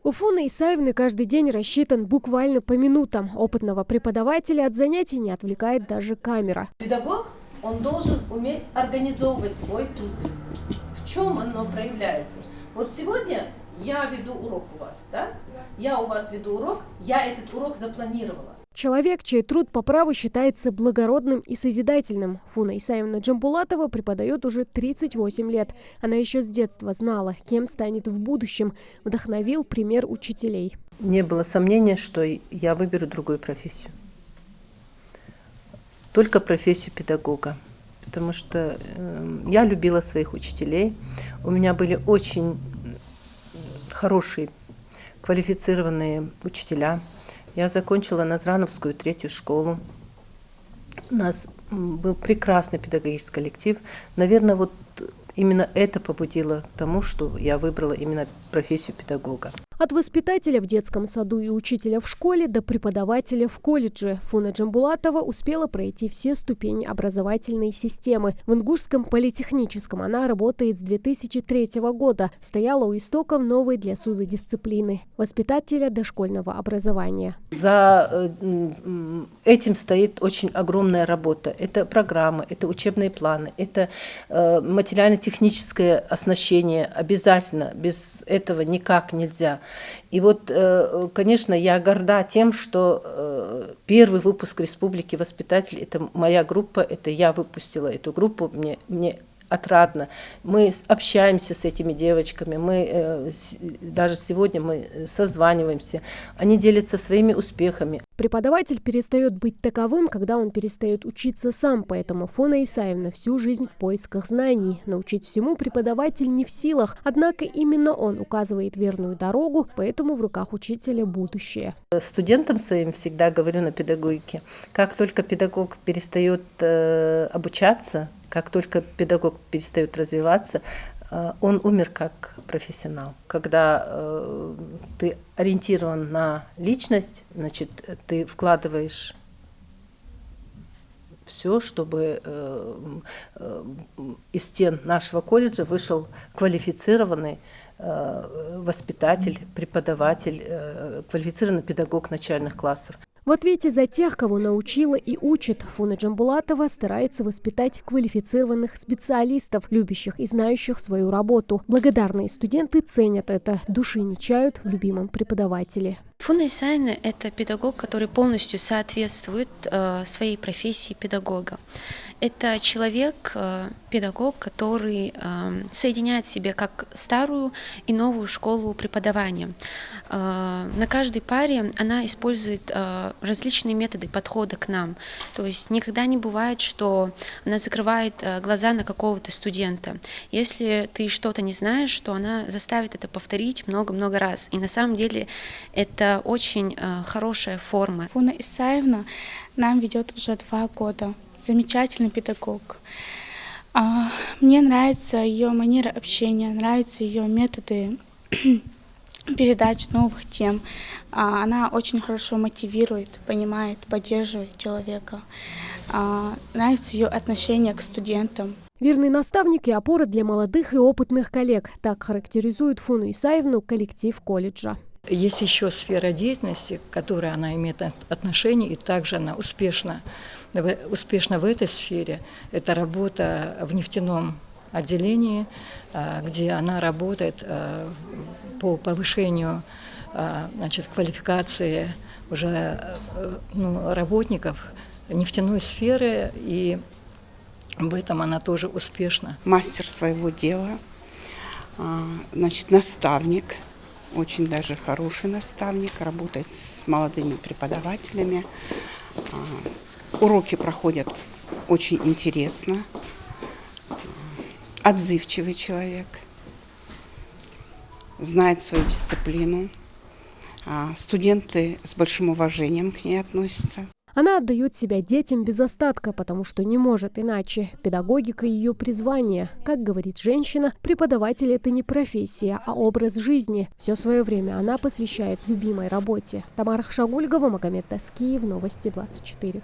У Фуны Исаевны каждый день рассчитан буквально по минутам. Опытного преподавателя от занятий не отвлекает даже камера. Педагог, он должен уметь организовывать свой труд. В чем оно проявляется? Вот сегодня я веду урок у вас, да? Я у вас веду урок, я этот урок запланировала. Человек, чей труд по праву считается благородным и созидательным. Фуна Исаевна Джамбулатова преподает уже 38 лет. Она еще с детства знала, кем станет в будущем. Вдохновил пример учителей. Не было сомнения, что я выберу другую профессию. Только профессию педагога. Потому что я любила своих учителей. У меня были очень хорошие, квалифицированные учителя. Я закончила Назрановскую 3-ю школу. У нас был прекрасный педагогический коллектив. Наверное, вот именно это побудило к тому, что я выбрала именно профессию педагога. От воспитателя в детском саду и учителя в школе до преподавателя в колледже Фуна Джамбулатова успела пройти все ступени образовательной системы. В Ингушском политехническом она работает с 2003 года. Стояла у истоков новой для СУЗа дисциплины – воспитателя дошкольного образования. За этим стоит очень огромная работа. Это программы, это учебные планы, это материально-техническое оснащение. Обязательно, без этого никак нельзя. И вот, конечно, я горда тем, что первый выпуск «Республики воспитателей» – это моя группа, это я выпустила эту группу, мне отрадно. Мы общаемся с этими девочками, мы даже сегодня мы созваниваемся, они делятся своими успехами. Преподаватель перестает быть таковым, когда он перестает учиться сам, поэтому Фуна Исаевна всю жизнь в поисках знаний. Научить всему преподаватель не в силах, однако именно он указывает верную дорогу, поэтому в руках учителя будущее. Студентам своим всегда говорю на педагогике, как только педагог перестает обучаться, как только педагог перестает развиваться, он умер как профессионал. Когда ты ориентирован на личность, значит, ты вкладываешь все, чтобы из стен нашего колледжа вышел квалифицированный воспитатель, преподаватель, квалифицированный педагог начальных классов. В ответе за тех, кого научила и учит, Фуна Джамбулатова старается воспитать квалифицированных специалистов, любящих и знающих свою работу. Благодарные студенты ценят это, души не чают в любимом преподавателе. Фуна Исаевна – это педагог, который полностью соответствует своей профессии педагога. Это человек, педагог, который соединяет в себе как старую и новую школу преподавания. На каждой паре она использует различные методы подхода к нам. То есть никогда не бывает, что она закрывает глаза на какого-то студента. Если ты что-то не знаешь, то она заставит это повторить много-много раз. И на самом деле это очень хорошая форма. Фуна Исаевна нам ведет уже 2 года. Замечательный педагог. Мне нравится ее манера общения, нравятся ее методы передач новых тем. Она очень хорошо мотивирует, понимает, поддерживает человека. Нравится ее отношение к студентам. Верный наставник и опора для молодых и опытных коллег. Так характеризует Фуну Исаевну коллектив колледжа. Есть еще сфера деятельности, к которой она имеет отношение, и также она успешна в этой сфере. Это работа в нефтяном отделении, где она работает по повышению квалификации уже работников нефтяной сферы, и в этом она тоже успешна. Мастер своего дела, наставник. Очень даже хороший наставник, работает с молодыми преподавателями. Уроки проходят очень интересно. Отзывчивый человек, знает свою дисциплину. Студенты с большим уважением к ней относятся. Она отдает себя детям без остатка, потому что не может иначе. Педагогика – ее призвание. Как говорит женщина, преподаватель – это не профессия, а образ жизни. Все свое время она посвящает любимой работе. Тамара Хшагульгова, Магомед Таскиев, Новости 24.